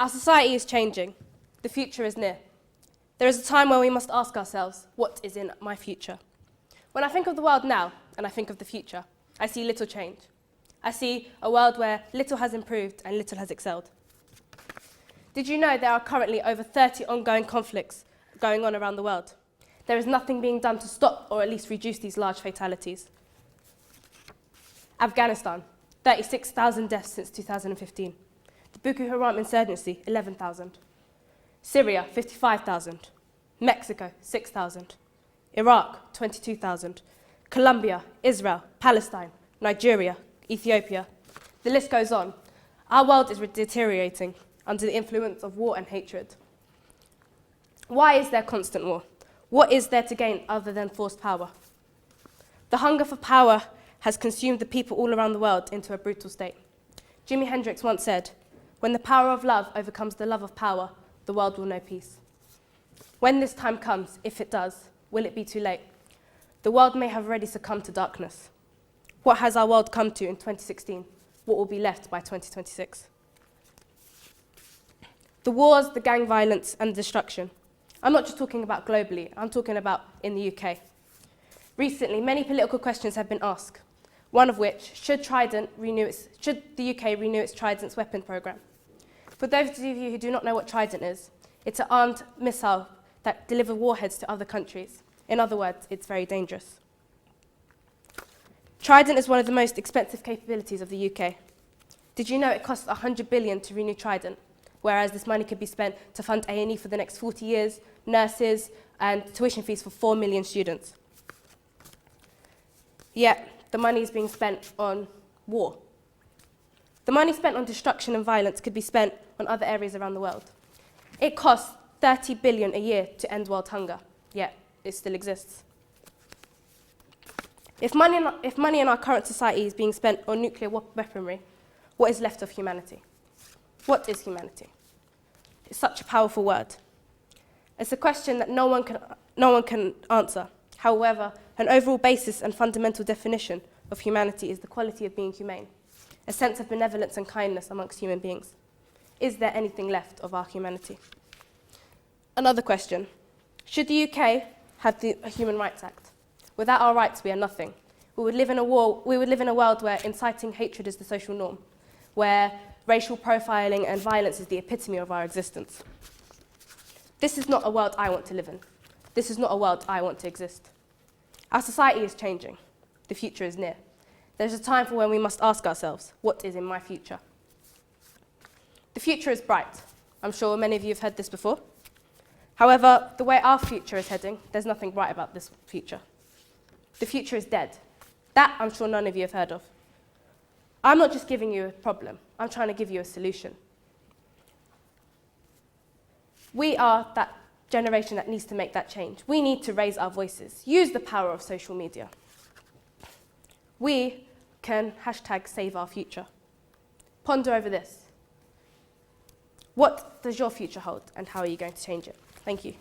Our society is changing. The future is near. There is a time where we must ask ourselves, what is in my future? When I think of the world now, and I think of the future, I see little change. I see a world where little has improved and little has excelled. Did you know there are currently over 30 ongoing conflicts going on around the world? There is nothing being done to stop or at least reduce these large fatalities. Afghanistan, 36,000 deaths since 2015. The Boko Haram insurgency, 11,000. Syria, 55,000. Mexico, 6,000. Iraq, 22,000. Colombia, Israel, Palestine, Nigeria, Ethiopia. The list goes on. Our world is deteriorating under the influence of war and hatred. Why is there constant war? What is there to gain other than forced power? The hunger for power has consumed the people all around the world into a brutal state. Jimi Hendrix once said, "When the power of love overcomes the love of power, the world will know peace." When this time comes, if it does, will it be too late? The world may have already succumbed to darkness. What has our world come to in 2016? What will be left by 2026? The wars, the gang violence, and the destruction. I'm not just talking about globally, I'm talking about in the UK. Recently, many political questions have been asked, one of which, should the UK renew its Trident's weapon programme? For those of you who do not know what Trident is, it's an armed missile that delivers warheads to other countries. In other words, it's very dangerous. Trident is one of the most expensive capabilities of the UK. Did you know it costs 100 billion to renew Trident, whereas this money could be spent to fund A&E for the next 40 years, nurses, and tuition fees for 4 million students? Yet, the money is being spent on war. The money spent on destruction and violence could be spent on other areas around the world. It costs 30 billion a year to end world hunger, yet it still exists. If money in our current society is being spent on nuclear weaponry, what is left of humanity? What is humanity? It's such a powerful word. It's a question that no one can answer. However, an overall basis and fundamental definition of humanity is the quality of being humane, a sense of benevolence and kindness amongst human beings. Is there anything left of our humanity? Another question. Should the UK have a Human Rights Act? Without our rights, we are nothing. We would live in a world where inciting hatred is the social norm, where racial profiling and violence is the epitome of our existence. This is not a world I want to live in. This is not a world I want to exist. Our society is changing. The future is near. There's a time for when we must ask ourselves, what is in my future? The future is bright. I'm sure many of you have heard this before. However, the way our future is heading, there's nothing bright about this future. The future is dead. That I'm sure none of you have heard of. I'm not just giving you a problem, I'm trying to give you a solution. We are that generation that needs to make that change. We need to raise our voices, use the power of social media. We can #save our future. Ponder over this. What does your future hold and how are you going to change it? Thank you.